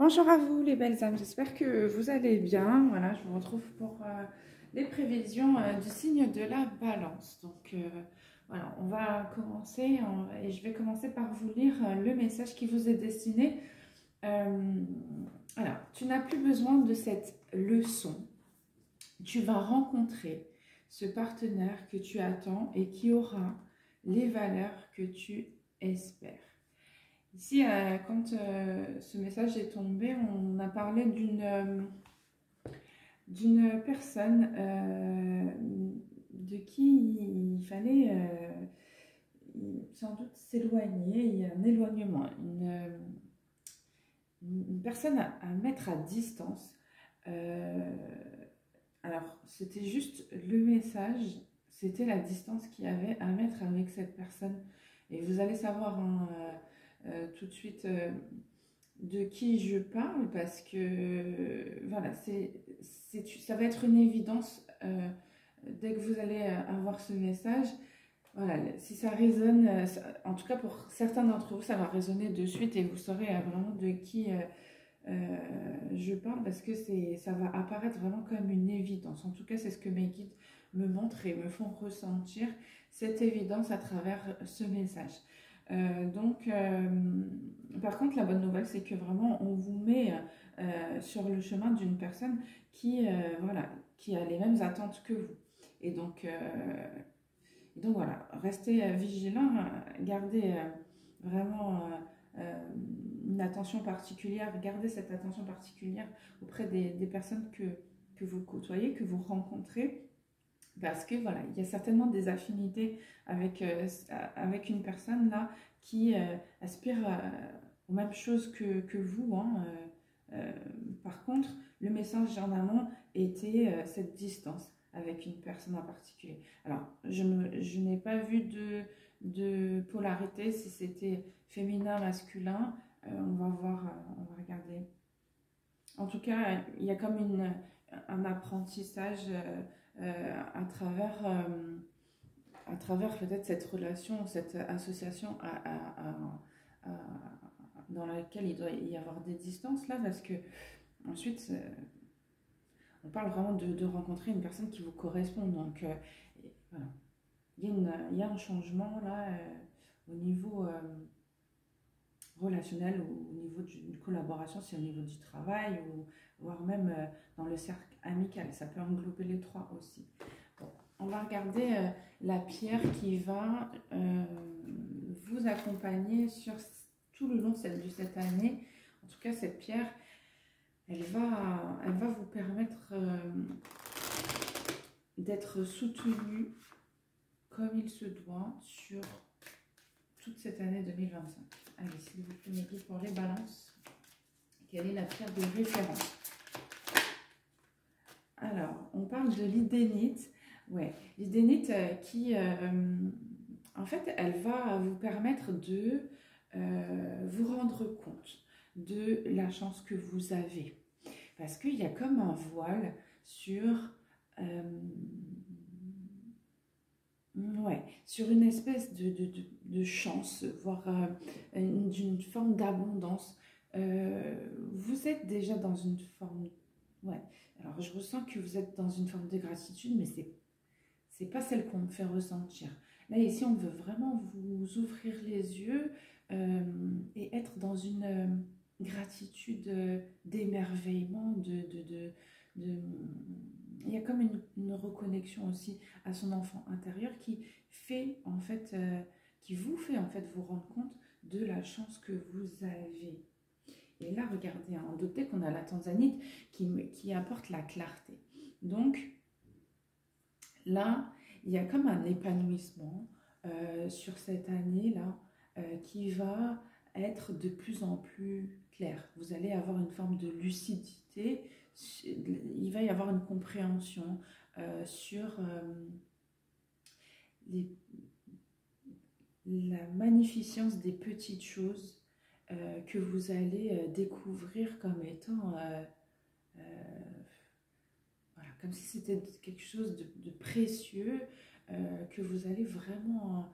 Bonjour à vous les belles âmes, j'espère que vous allez bien. Voilà, je vous retrouve pour les prévisions du signe de la balance. Donc voilà, on va commencer et je vais commencer par vous lire le message qui vous est destiné. Alors, tu n'as plus besoin de cette leçon. Tu vas rencontrer ce partenaire que tu attends et qui aura les valeurs que tu espères. Ici, quand ce message est tombé, on a parlé d'une personne de qui il fallait sans doute s'éloigner. Il y a un éloignement, une personne à mettre à distance. Alors, c'était juste le message, c'était la distance qu'il y avait à mettre avec cette personne. Et vous allez savoir tout de suite de qui je parle parce que voilà, ça va être une évidence dès que vous allez avoir ce message. Voilà, si ça résonne, en tout cas pour certains d'entre vous, ça va résonner de suite et vous saurez vraiment de qui je parle parce que ça va apparaître vraiment comme une évidence. En tout cas, c'est ce que mes guides me montrent et me font ressentir, cette évidence à travers ce message. Par contre, la bonne nouvelle, c'est que vraiment, on vous met sur le chemin d'une personne voilà, qui a les mêmes attentes que vous. Et donc voilà, restez vigilants, gardez vraiment une attention particulière, gardez cette attention particulière auprès des personnes que vous côtoyez, que vous rencontrez. Parce que voilà, il y a certainement des affinités avec une personne là qui aspire aux mêmes choses que vous. Hein. Par contre, le message en amont était cette distance avec une personne en particulier. Alors, je n'ai pas vu de polarité, si c'était féminin, masculin. On va voir, on va regarder. En tout cas, il y a comme un apprentissage à travers peut-être cette relation, cette association dans laquelle il doit y avoir des distances là, parce que ensuite on parle vraiment de rencontrer une personne qui vous correspond. Donc voilà, il y a un changement là au niveau relationnel, au niveau d'une collaboration, c'est au niveau du travail, ou voire même dans le cercle amical. Ça peut englober les trois aussi. Bon, on va regarder la pierre qui va vous accompagner sur tout le long de cette année. En tout cas, cette pierre, elle va vous permettre d'être soutenu comme il se doit sur toute cette année 2025. Allez, s'il vous plaît, mes guides pour les balances. Quelle est la pierre de référence? Alors, on parle de l'idénite. Ouais, l'idénite qui, en fait, elle va vous permettre de vous rendre compte de la chance que vous avez. Parce qu'il y a comme un voile sur... ouais, sur une espèce de chance, voire d'une forme d'abondance. Vous êtes déjà dans une forme... Ouais, alors je ressens que vous êtes dans une forme de gratitude, mais c'est pas celle qu'on me fait ressentir. Là, ici, on veut vraiment vous ouvrir les yeux et être dans une gratitude d'émerveillement, il y a comme une reconnexion aussi à son enfant intérieur qui fait en fait, qui vous fait en fait vous rendre compte de la chance que vous avez. Et là, regardez, en doté qu'on a la tanzanite qui apporte la clarté. Donc là, il y a comme un épanouissement sur cette année-là qui va être de plus en plus clair. Vous allez avoir une forme de lucidité, il va y avoir une compréhension sur la magnificence des petites choses que vous allez découvrir comme étant voilà, comme si c'était quelque chose de précieux que vous allez vraiment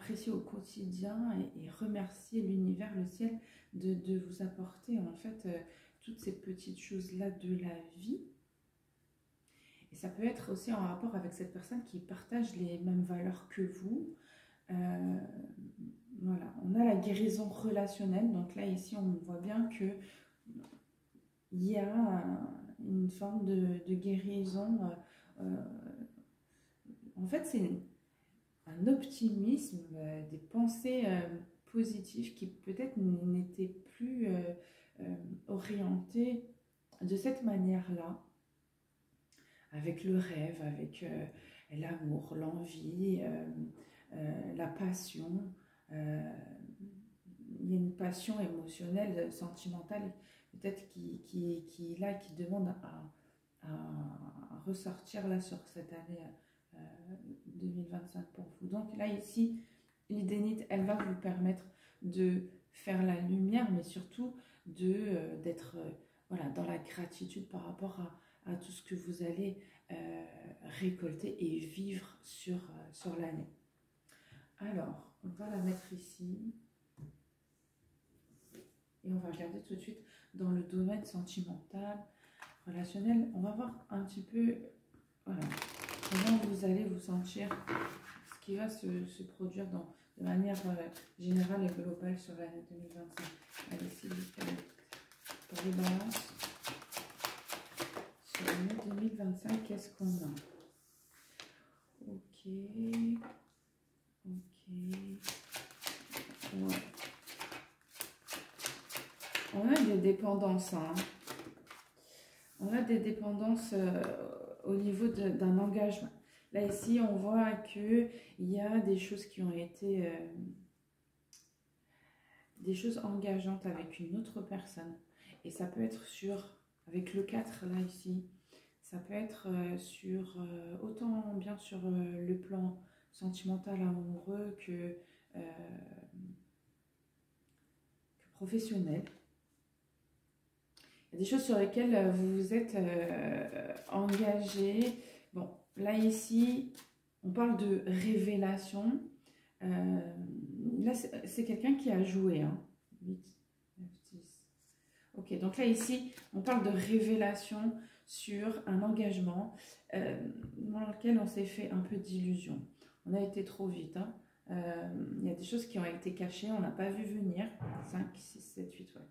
apprécier au quotidien et remercier l'univers, le ciel, de vous apporter en fait toutes ces petites choses-là de la vie. Et ça peut être aussi en rapport avec cette personne qui partage les mêmes valeurs que vous. Voilà, on a la guérison relationnelle. Donc là, ici, on voit bien que il y a une forme de guérison. En fait, c'est un optimisme, des pensées positives qui peut-être n'étaient plus orientées de cette manière-là, avec le rêve, avec l'amour, l'envie, la passion. Il y a une passion émotionnelle, sentimentale, peut-être qui est là, qui demande à ressortir là sur cette année 2025 pour vous. Donc là, ici, l'idénite, elle va vous permettre de faire la lumière, mais surtout d'être voilà, dans la gratitude par rapport à tout ce que vous allez récolter et vivre sur l'année. Alors, on va la mettre ici. Et on va regarder tout de suite dans le domaine sentimental, relationnel. On va voir un petit peu voilà, comment vous allez vous sentir, ce qui va se produire de manière générale et globale sur l'année 2025. Allez, s'il vous plaît, pour les balances. Sur l'année 2025, qu'est-ce qu'on a? Ok. Ouais. On a des dépendances. Hein. On a des dépendances au niveau d'un engagement. Là, ici, on voit qu'il y a des choses qui ont été... des choses engageantes avec une autre personne. Et ça peut être avec le 4, là, ici, ça peut être autant bien sur le plan sentimental, amoureux que professionnel. Il y a des choses sur lesquelles vous vous êtes engagé. Bon, là, ici, on parle de révélation. Là, c'est quelqu'un qui a joué. Hein. 8, 9, 10. Ok, donc là, ici, on parle de révélation sur un engagement dans lequel on s'est fait un peu d'illusion. On a été trop vite. Hein. Il y a des choses qui ont été cachées, on n'a pas vu venir. 5, 6, 7, 8, ouais.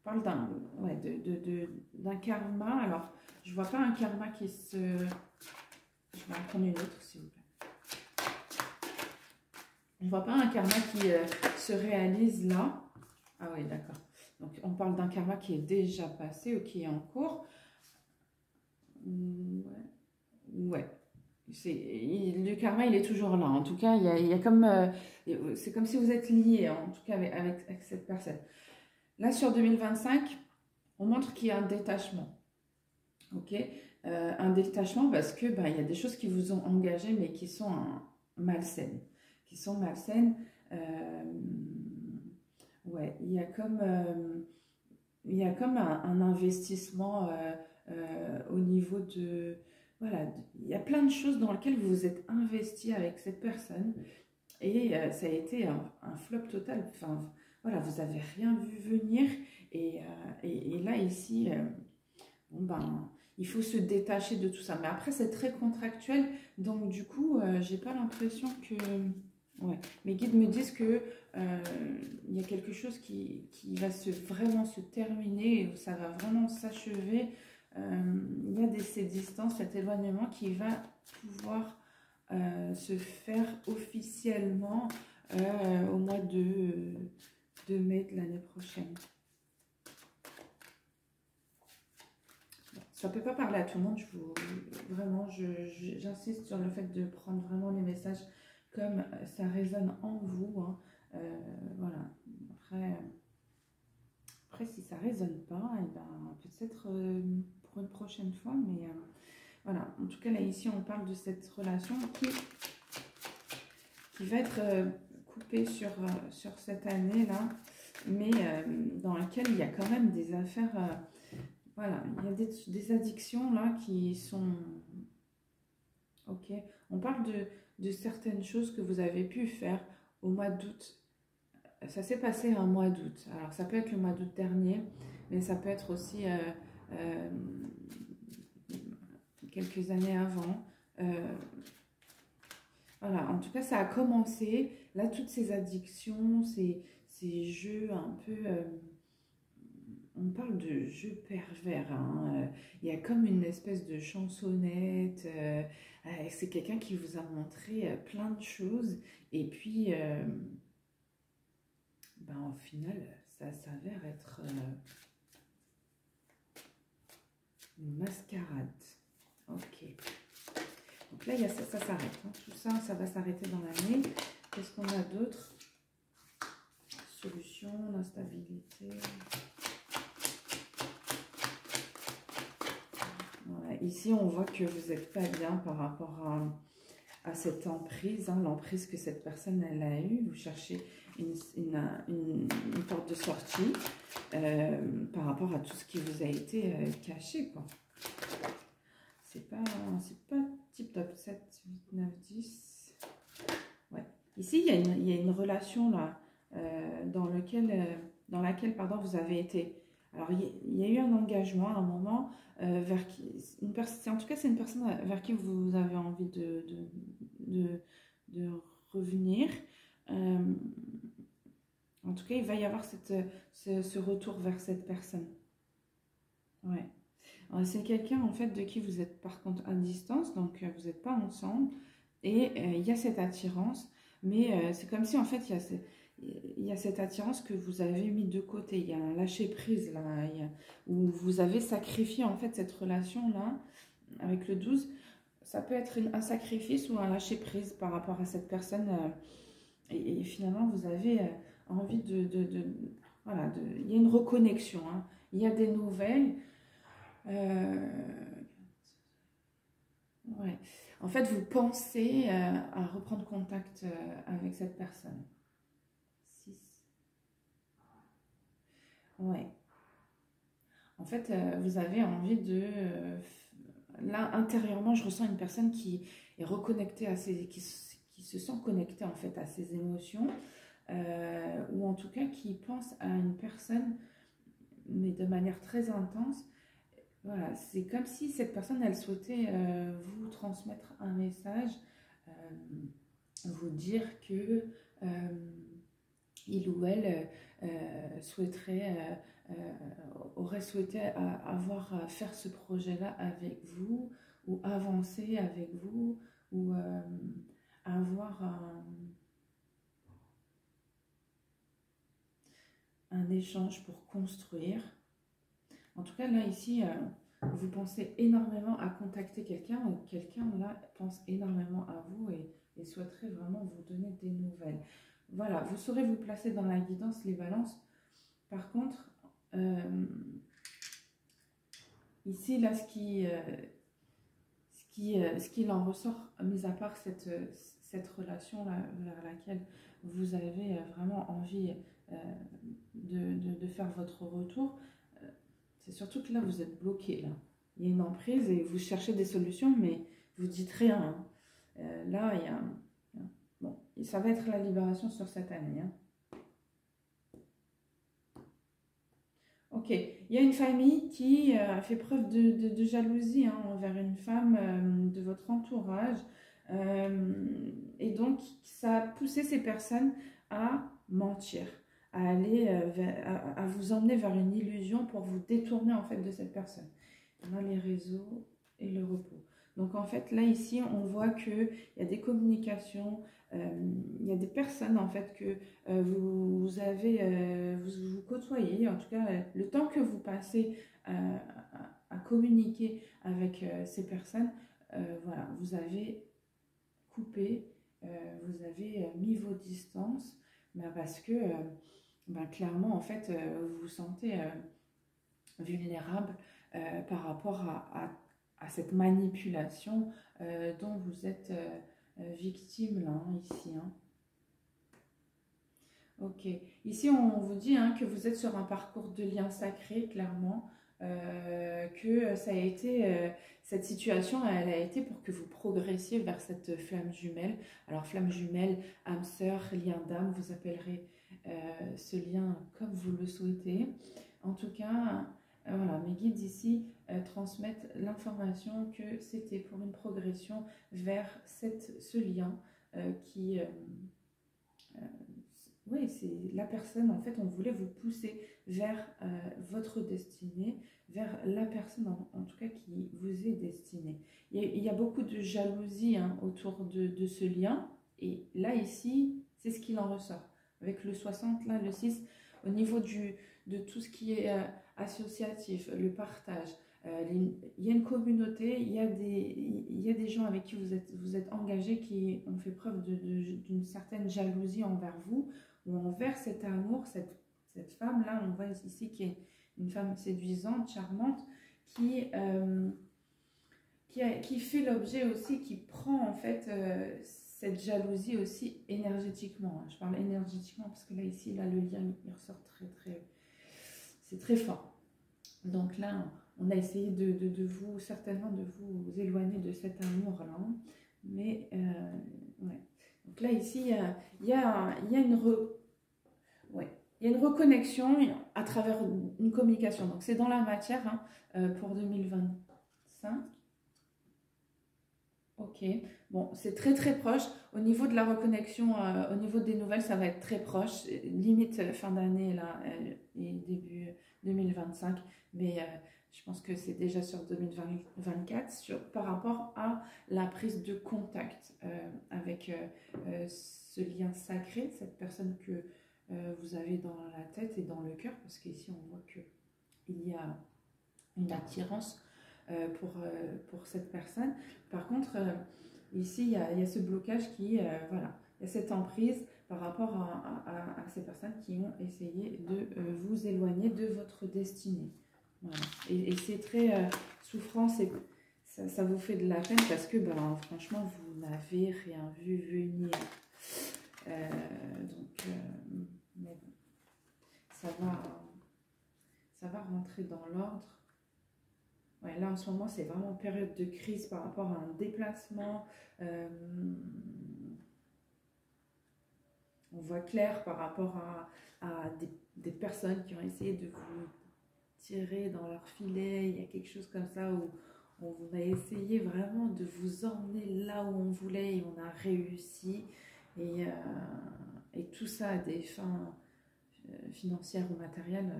On parle d'un karma. Alors, je ne vois pas un karma qui se... Je vais en prendre une autre, s'il vous plaît. Je ne vois pas un karma qui se réalise là. Ah oui, d'accord. Donc, on parle d'un karma qui est déjà passé ou qui est en cours. Ouais. Le karma, il est toujours là. En tout cas, il y a comme... c'est comme si vous êtes liés, en tout cas, avec cette personne. Là, sur 2025, on montre qu'il y a un détachement. Ok, un détachement parce que il y a des choses qui vous ont engagé, mais qui sont malsaines. Qui sont malsaines. Ouais, il y a comme un investissement au niveau de... Voilà, il y a plein de choses dans lesquelles vous vous êtes investi avec cette personne et ça a été un flop total. Enfin, voilà, vous n'avez rien vu venir et là, ici, il faut se détacher de tout ça. Mais après, c'est très contractuel, donc du coup, j'ai pas l'impression que... Ouais, mes guides me disent que il y a quelque chose qui va vraiment se terminer, et ça va vraiment s'achever. Il y a ces distances, cet éloignement qui va pouvoir se faire officiellement au mois de mai de l'année prochaine. Ça ne peut pas parler à tout le monde, j'insiste sur le fait de prendre vraiment les messages comme ça résonne en vous. Hein. Voilà. Après, si ça ne résonne pas, peut-être pour une prochaine fois, mais voilà. En tout cas, là, ici, on parle de cette relation qui va être coupée sur cette année-là, mais dans laquelle il y a quand même des affaires... voilà, il y a des addictions là qui sont... Ok, on parle de certaines choses que vous avez pu faire au mois d'août. Ça s'est passé un mois d'août. Alors, ça peut être le mois d'août dernier, mais ça peut être aussi euh, quelques années avant. Voilà, en tout cas, ça a commencé. Là, toutes ces addictions, ces jeux un peu... on parle de jeux pervers, hein. Il y a comme une espèce de chansonnette. C'est quelqu'un qui vous a montré plein de choses. Et puis, ben, au final, ça s'avère être une mascarade. Ok. Donc là, il y a ça, ça s'arrête. Hein. Tout ça, ça va s'arrêter dans l'année. Qu'est-ce qu'on a d'autre? Solution, l'instabilité. Voilà. Ici, on voit que vous n'êtes pas bien par rapport à cette emprise, hein, l'emprise que cette personne elle a eue. Vous cherchez une porte de sortie par rapport à tout ce qui vous a été caché, quoi. C'est pas tip top 7, 8, 9, 10. Ouais. Ici, il y a une relation là, dans laquelle pardon, vous avez été. Alors, il y a eu un engagement à un moment vers qui, en tout cas, c'est une personne vers qui vous avez envie de revenir. En tout cas, il va y avoir ce retour vers cette personne. Ouais. C'est quelqu'un en fait de qui vous êtes par contre à distance, donc vous n'êtes pas ensemble et il y a cette attirance, mais c'est comme si en fait il y a cette attirance que vous avez mis de côté, il y a un lâcher prise là, où vous avez sacrifié en fait cette relation là avec le 12. Ça peut être un sacrifice ou un lâcher prise par rapport à cette personne et finalement vous avez envie voilà, il y a une reconnexion, hein. Il y a des nouvelles. Ouais. En fait, vous pensez à reprendre contact avec cette personne. 6. Ouais. En fait, vous avez envie de... là, intérieurement, je ressens une personne qui est reconnectée à qui se sent connectée en fait à ses émotions, ou en tout cas qui pense à une personne, mais de manière très intense. Voilà, c'est comme si cette personne, elle souhaitait vous transmettre un message, euh, vous dire que il ou elle souhaiterait, aurait souhaité avoir à faire ce projet-là avec vous, ou avancer avec vous, ou avoir un échange pour construire. En tout cas, là, ici, vous pensez énormément à contacter quelqu'un ou quelqu'un, là, pense énormément à vous et souhaiterait vraiment vous donner des nouvelles. Voilà, vous saurez vous placer dans la guidance, les balances. Par contre, ici, là, ce qu'il en ressort, mis à part cette relation-là vers laquelle vous avez vraiment envie de faire votre retour, c'est surtout que là, vous êtes bloqué. Là. Il y a une emprise et vous cherchez des solutions, mais vous dites rien. Hein. Là, il y a... Bon, ça va être la libération sur cette année. Hein. Ok, il y a une famille qui a fait preuve de jalousie hein, envers une femme de votre entourage. Et donc, ça a poussé ces personnes à mentir, à aller à vous emmener vers une illusion pour vous détourner en fait de cette personne. On a les réseaux et le repos. Donc en fait, là ici, on voit qu'il y a des communications, il y a des personnes en fait que vous avez, vous côtoyez, en tout cas le temps que vous passez à communiquer avec ces personnes, voilà, vous avez coupé, vous avez mis vos distances, ben parce que ben clairement en fait vous vous sentez vulnérable par rapport à cette manipulation dont vous êtes victime là, hein, ici. Hein. Ok, ici on vous dit hein, que vous êtes sur un parcours de lien sacré, clairement. que ça a été, cette situation, elle a été pour que vous progressiez vers cette flamme jumelle. Alors flamme jumelle, âme sœur, lien d'âme, vous appellerez ce lien comme vous le souhaitez. En tout cas, voilà, mes guides ici transmettent l'information que c'était pour une progression vers ce lien qui... oui, c'est la personne, en fait, on voulait vous pousser vers votre destinée, vers la personne, en tout cas, qui vous est destinée. Il y a beaucoup de jalousie hein, autour de ce lien, et là, ici, c'est ce qu'il en ressort. Avec le 60, là, le 6, au niveau de tout ce qui est associatif, le partage, il y a une communauté, il y a des gens avec qui vous êtes engagés qui ont fait preuve d'une certaine jalousie envers vous, ou envers cet amour, cette femme-là, on voit ici qui est une femme séduisante, charmante, qui fait l'objet aussi, qui prend en fait cette jalousie aussi énergétiquement. Je parle énergétiquement parce que là, ici, là, le lien, il ressort c'est très fort. Donc là, on a essayé certainement de vous éloigner de cet amour-là. Mais, ouais. Donc là, ici, il y a une reconnexion à travers une communication. Donc c'est dans la matière hein, pour 2025. Ok, bon, c'est très proche. Au niveau de la reconnexion, au niveau des nouvelles, ça va être très proche. Limite fin d'année là et début 2025. Mais je pense que c'est déjà sur 2024 par rapport à la prise de contact avec ce lien sacré, cette personne que vous avez dans la tête et dans le cœur. Parce qu'ici, on voit qu'il y a une attirance pour cette personne. Par contre, ici, il y a ce blocage voilà, il y a cette emprise par rapport à ces personnes qui ont essayé de vous éloigner de votre destinée. Voilà. Et c'est très souffrant, ça vous fait de la peine parce que, ben, franchement, vous n'avez rien vu venir. Mais bon, ça va rentrer dans l'ordre. Ouais, là, en ce moment, c'est vraiment période de crise par rapport à un déplacement. On voit clair par rapport à des personnes qui ont essayé de vous tirer dans leur filet. Il y a quelque chose comme ça où on a essayé vraiment de vous emmener là où on voulait et on a réussi. Et tout ça à des fins financières ou matérielles.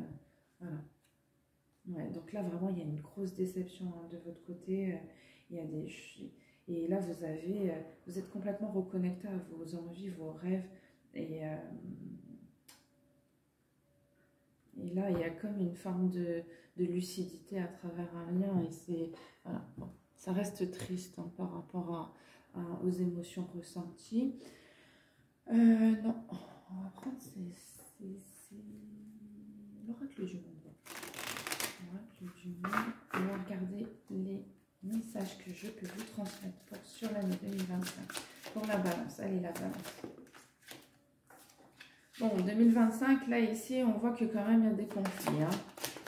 Voilà. Ouais, donc là, vraiment, il y a une grosse déception hein, de votre côté. Et là, vous êtes complètement reconnecté à vos envies, vos rêves. Et là, il y a comme une forme de lucidité à travers un lien. Et c'est... Voilà, bon, ça reste triste hein, par rapport aux émotions ressenties. Non, on va prendre l'oracle du monde. On va regarder les messages que je peux vous transmettre sur l'année 2025. Pour la balance, allez la balance. Bon, 2025, là ici, on voit que quand même il y a des conflits. Hein.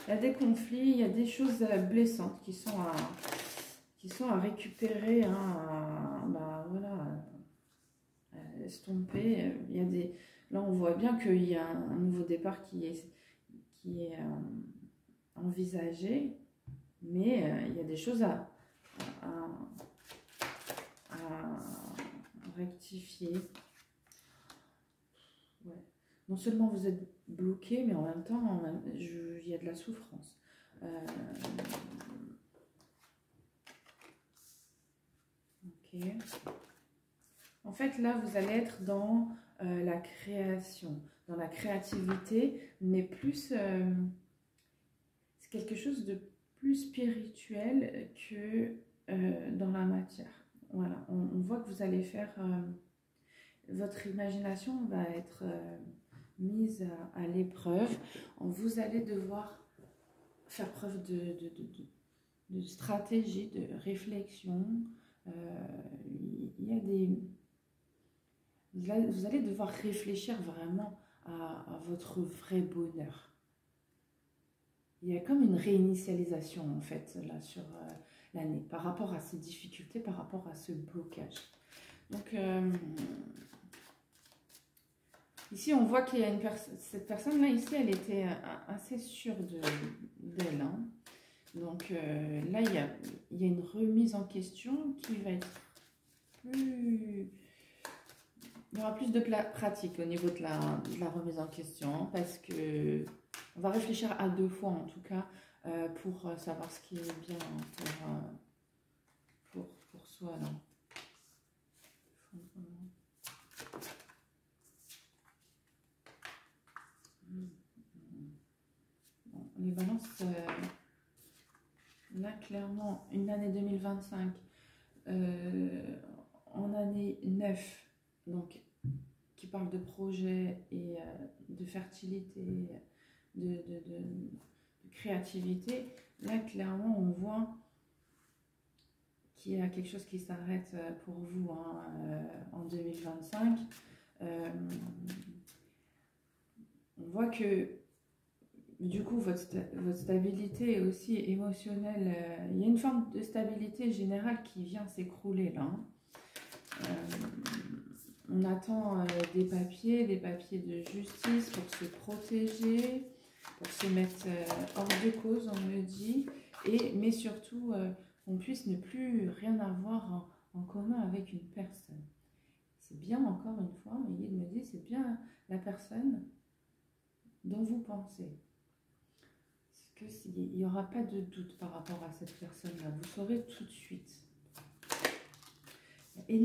Il y a des conflits, il y a des choses blessantes qui sont à récupérer, hein, à estomper. Là, on voit bien qu'il y a un nouveau départ qui est envisagé, mais il y a des choses à rectifier. Ouais. Non seulement vous êtes bloqué, mais en même temps, il y a de la souffrance. Ok. En fait, là, vous allez être dans la création, dans la créativité, mais plus... c'est quelque chose de plus spirituel que dans la matière. Voilà, on voit que vous allez faire... votre imagination va être mise à l'épreuve. Vous allez devoir faire preuve de stratégie, de réflexion. Vous allez devoir réfléchir vraiment à votre vrai bonheur. il y a comme une réinitialisation en fait là sur l'année par rapport à ces difficultés, par rapport à ce blocage. Donc ici on voit qu'il y a cette personne là ici, elle était assez sûre d'elle. Hein. Donc là il y a une remise en question qui va être plus... Il y aura plus de pratique au niveau de la remise en question, hein, parce que on va réfléchir à 2 fois en tout cas pour savoir ce qui est bien pour soi. Là. Bon, les balances, là clairement, une année 2025 en année 9, donc qui parle de projet et de fertilité, de créativité, là clairement on voit qu'il y a quelque chose qui s'arrête pour vous hein, en 2025. On voit que du coup votre stabilité aussi émotionnelle, il y a une forme de stabilité générale qui vient s'écrouler là. Hein. On attend des papiers de justice pour se protéger, pour se mettre hors de cause, on me dit, mais surtout qu'on puisse ne plus rien avoir en commun avec une personne. C'est bien, encore une fois, mais il me dit, c'est bien la personne dont vous pensez. Parce qu'il n'y aura pas de doute par rapport à cette personne-là. Vous saurez tout de suite. Il y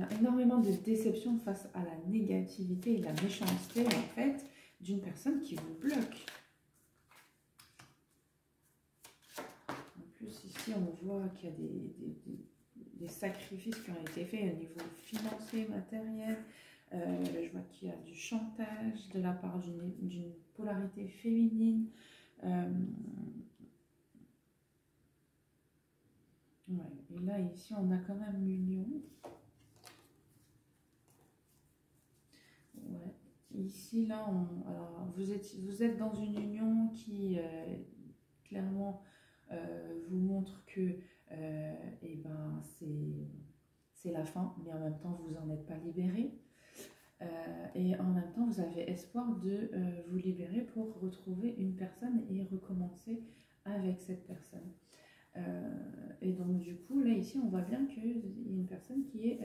a énormément de déception face à la négativité et la méchanceté, en fait, d'une personne qui vous bloque. En plus, ici, on voit qu'il y a des sacrifices qui ont été faits au niveau financier, matériel. Je vois qu'il y a du chantage de la part d'une polarité féminine. Ouais. Et là, ici, on a quand même l'union. Ouais. Ici, là, alors, vous êtes dans une union qui, clairement, vous montre que eh ben, c'est la fin, mais en même temps, vous n'en êtes pas libéré. Et en même temps, vous avez espoir de vous libérer pour retrouver une personne et recommencer avec cette personne. Et donc, du coup, là, ici, on voit bien qu'il y a une personne qui est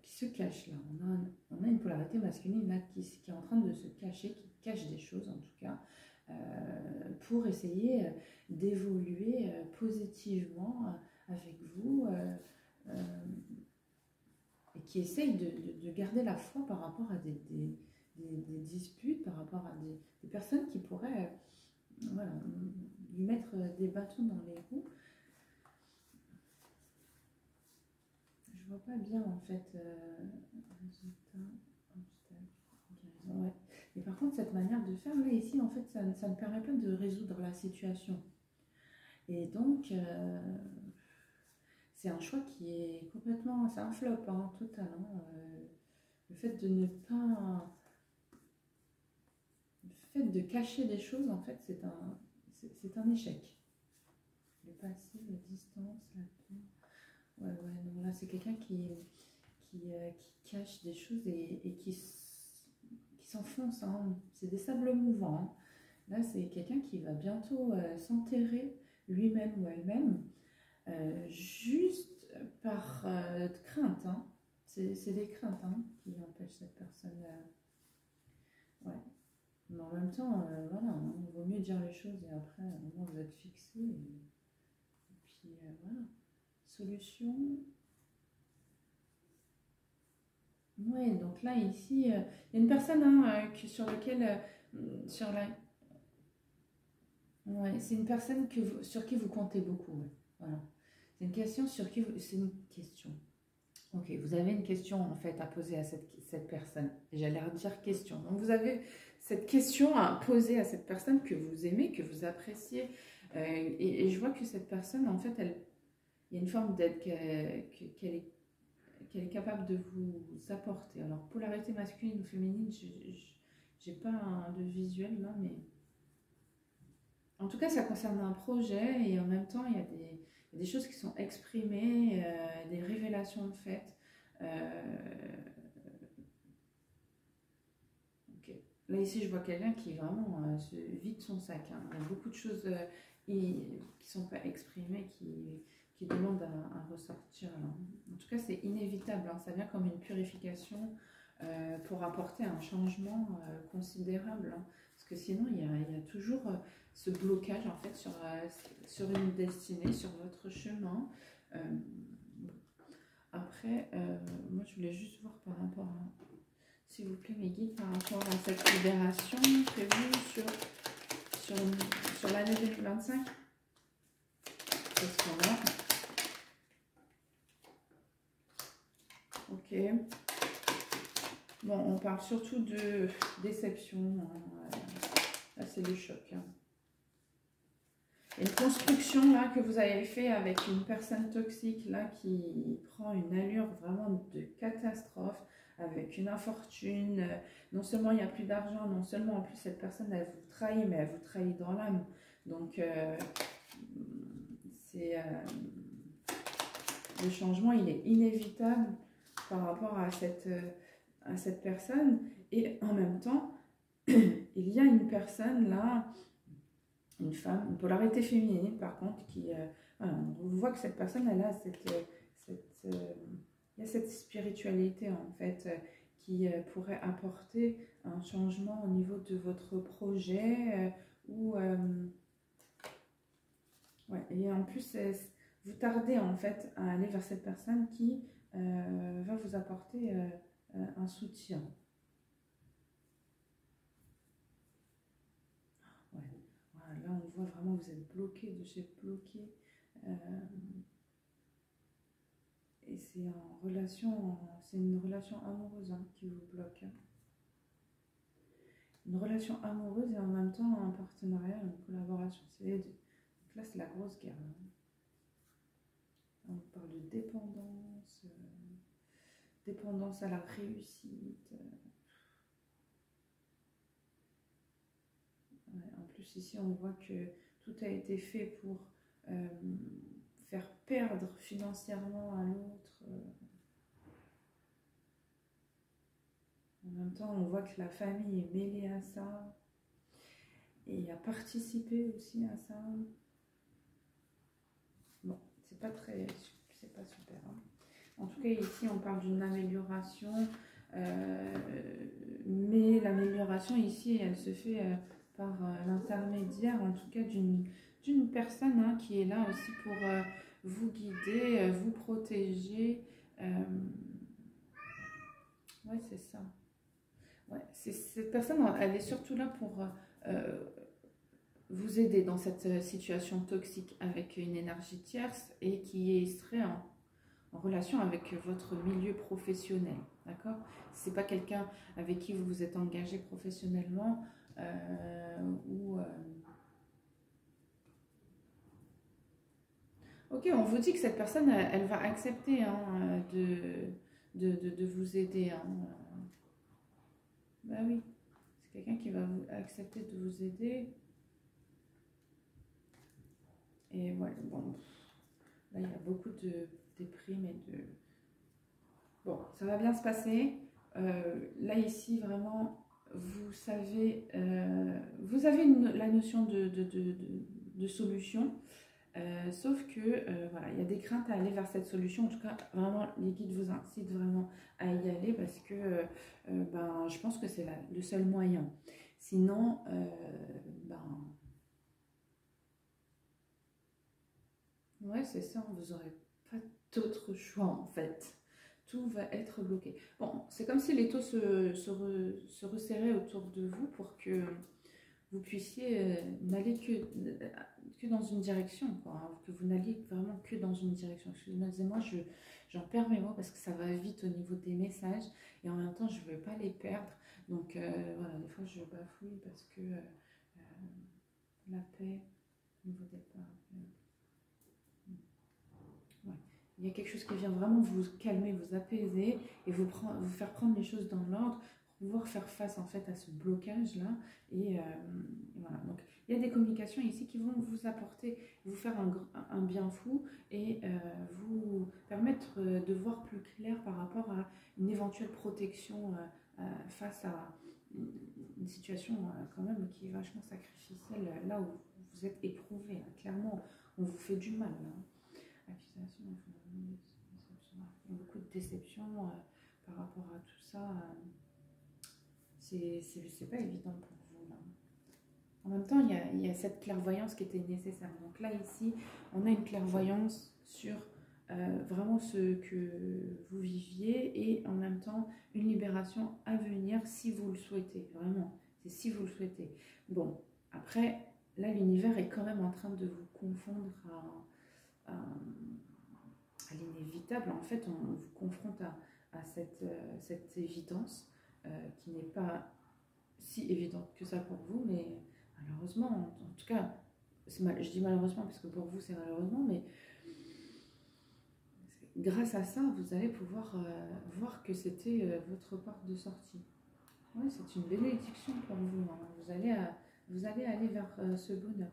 qui se cache là. On a une polarité masculine là qui est en train de se cacher, qui cache des choses en tout cas, pour essayer d'évoluer positivement avec vous et qui essaye de garder la foi par rapport à des disputes, par rapport à des personnes qui pourraient voilà, lui mettre des bâtons dans les roues. Je vois pas bien en fait résultat, ouais. Et par contre cette manière de faire là ici en fait ça ne permet pas de résoudre la situation. Et donc c'est un choix qui est complètement, c'est un flop hein, total. Hein, le fait de ne pas, le fait de cacher des choses en fait c'est un échec. Le passé, la distance, la paix. Ouais, non, là c'est quelqu'un qui cache des choses et qui s'enfonce. Hein. C'est des sables mouvants. Hein. Là, c'est quelqu'un qui va bientôt s'enterrer lui-même ou elle-même, juste par crainte. Hein. C'est des craintes hein, qui empêchent cette personne. Ouais. Mais en même temps, voilà, hein, il vaut mieux dire les choses et après, au moins vous êtes fixé. Et puis voilà. Solution. Oui, donc là, ici, il y a une personne hein, sur laquelle, ouais, c'est une personne sur qui vous comptez beaucoup. Ouais. Voilà. C'est une question sur qui c'est une question. Ok, vous avez une question en fait à poser à cette personne. J'allais dire question. Donc vous avez cette question à poser à cette personne que vous aimez, que vous appréciez. Et je vois que cette personne, en fait, il y a une forme d'aide qu'elle est capable de vous apporter. Alors, polarité masculine ou féminine, J'ai pas de visuel là, mais en tout cas, ça concerne un projet et en même temps, il y a des choses qui sont exprimées, des révélations faites. Ok. Là, ici, je vois quelqu'un qui vraiment se vide son sac, hein. Il y a beaucoup de choses qui ne sont pas exprimées, qui demandent à ressortir, là. En tout cas, c'est inévitable, hein. Ça vient comme une purification pour apporter un changement considérable, hein. Parce que sinon, il y a toujours ce blocage en fait sur une destinée, sur votre chemin. Euh, Après, moi, je voulais juste voir par rapport à, s'il vous plaît, mes guides, par rapport à cette libération prévue sur l'année 2025. Qu'est-ce qu'on a? Ok. Bon, on parle surtout de déception, hein. Là, c'est le choc, hein. Une construction là que vous avez fait avec une personne toxique là qui prend une allure vraiment de catastrophe, avec une infortune. Non seulement il n'y a plus d'argent, non seulement en plus cette personne elle vous trahit, mais elle vous trahit dans l'âme. Donc c'est le changement, il est inévitable par rapport à cette personne. Et en même temps, il y a une personne là, une femme, une polarité féminine par contre, qui, voilà, on voit que cette personne, elle a il y a cette spiritualité en fait, qui pourrait apporter un changement au niveau de votre projet, ou ouais, et en plus, vous tardez en fait à aller vers cette personne qui va vous apporter un soutien. Ouais. Voilà, là, on voit vraiment que vous êtes bloqué de chez bloqué. Et c'est c'est une relation amoureuse, hein, qui vous bloque, hein. Une relation amoureuse et en même temps un partenariat, une collaboration. C'est les deux. Donc là, c'est la grosse guerre, hein. On parle de dépendance, dépendance à la réussite. Ouais, en plus, ici, on voit que tout a été fait pour faire perdre financièrement à l'autre. En même temps, on voit que la famille est mêlée à ça et a participé aussi à ça. Bon, c'est pas super, hein. En tout cas, ici, on parle d'une amélioration, mais l'amélioration ici, elle se fait par l'intermédiaire, en tout cas, d'une personne, hein, qui est là aussi pour vous guider, vous protéger. Ouais, c'est ça. Ouais, cette personne, elle est surtout là pour vous aider dans cette situation toxique avec une énergie tierce et qui serait en relation avec votre milieu professionnel, d'accord? C'est pas quelqu'un avec qui vous vous êtes engagé professionnellement, ou ok, on vous dit que cette personne, elle va accepter, hein, de vous aider, hein. Bah oui, c'est quelqu'un qui va accepter de vous aider. Et voilà, bon, là il y a beaucoup de déprime et de... Bon, ça va bien se passer. Là ici, vraiment, vous avez la notion de solution. Sauf que voilà, il y a des craintes à aller vers cette solution. En tout cas, vraiment, les guides vous incitent vraiment à y aller parce que ben, je pense que c'est le seul moyen. Sinon, ben, ouais, c'est ça, vous n'aurez pas d'autre choix en fait. Tout va être bloqué. Bon, c'est comme si les taux se resserraient autour de vous pour que vous puissiez n'aller que dans une direction, quoi, hein, que vous n'alliez vraiment que dans une direction. Excusez-moi, j'en perds mes mots parce que ça va vite au niveau des messages et en même temps, je ne veux pas les perdre. Donc voilà, des fois, je bafouille parce que la paix au niveau des parts. Ouais. Il y a quelque chose qui vient vraiment vous calmer, vous apaiser et vous faire prendre les choses dans l'ordre pouvoir faire face en fait à ce blocage-là. Et voilà, donc il y a des communications ici qui vont vous apporter, vous faire un bien fou et vous permettre de voir plus clair par rapport à une éventuelle protection face à une situation quand même qui est vachement sacrificielle, là où vous êtes éprouvé, hein. Clairement, on vous fait du mal, là. Accusation, il y a beaucoup de déception par rapport à tout ça. C'est pas évident pour vous, là. En même temps, il y a cette clairvoyance qui était nécessaire. Donc là, ici, on a une clairvoyance sur vraiment ce que vous viviez et en même temps une libération à venir si vous le souhaitez, vraiment, c'est si vous le souhaitez. Bon, après, là, l'univers est quand même en train de vous confondre à l'inévitable. En fait, on vous confronte à cette évidence qui n'est pas si évidente que ça pour vous, mais malheureusement, en tout cas, je dis malheureusement parce que pour vous c'est malheureusement, mais grâce à ça, vous allez pouvoir voir que c'était votre porte de sortie. Oui, c'est une bénédiction pour vous, hein. Vous allez aller vers ce bonheur.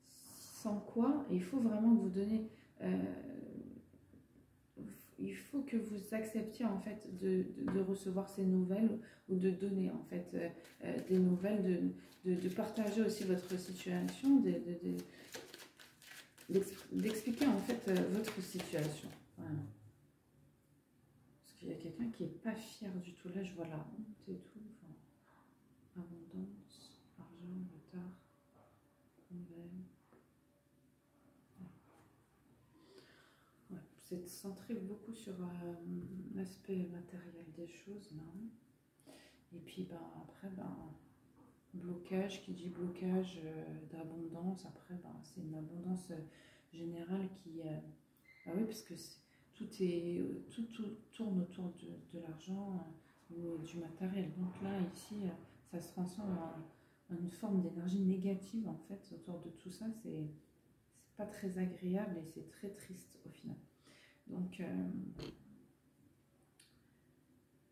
Sans quoi, il faut vraiment que vous donniez... il faut que vous acceptiez en fait de recevoir ces nouvelles ou de donner en fait des nouvelles, de partager aussi votre situation, d'expliquer en fait votre situation. Voilà. Parce qu'il y a quelqu'un qui n'est pas fier du tout. Là, je vois la honte et tout. Enfin, abondance, argent, retard, nouvelles. Ouais. Vous êtes centré beaucoup sur l'aspect matériel des choses, là. Et puis, ben, après, ben, blocage, qui dit blocage d'abondance, après, ben, c'est une abondance générale qui... ah oui, parce que tout tourne autour de l'argent ou du matériel. Donc là, ici, ça se transforme en une forme d'énergie négative, en fait, autour de tout ça. C'est pas très agréable et c'est très triste au final. Donc, il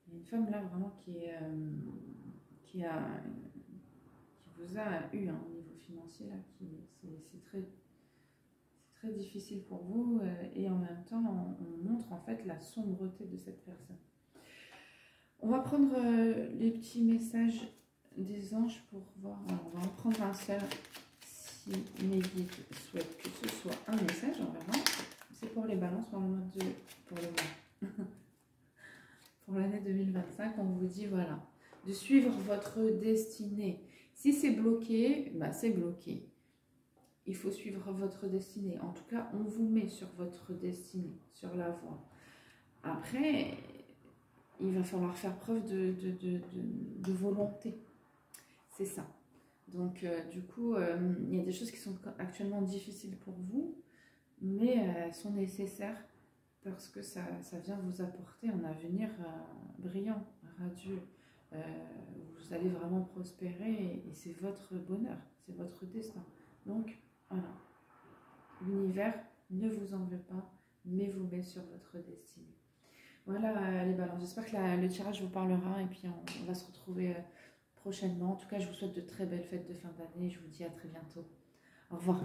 y a une femme là vraiment qui vous a eu au niveau financier là, c'est très difficile pour vous et en même temps on montre en fait la sombreté de cette personne. On va prendre les petits messages des anges pour voir. Alors, on va en prendre un seul si mes guides souhaitent que ce soit un message, on verra. C'est pour les balances pour le mois pour l'année 2025, on vous dit voilà, de suivre votre destinée. Si c'est bloqué, bah c'est bloqué. Il faut suivre votre destinée. En tout cas, on vous met sur votre destinée, sur la voie. Après, il va falloir faire preuve de volonté. C'est ça. Donc, du coup, il y a des choses qui sont actuellement difficiles pour vous, mais elles sont nécessaires parce que ça vient vous apporter un avenir brillant, radieux. Vous allez vraiment prospérer et c'est votre bonheur, c'est votre destin. Donc, voilà. L'univers ne vous en veut pas, mais vous met sur votre destinée. Voilà les balances. J'espère que le tirage vous parlera et puis on va se retrouver prochainement. En tout cas, je vous souhaite de très belles fêtes de fin d'année et je vous dis à très bientôt. Au revoir.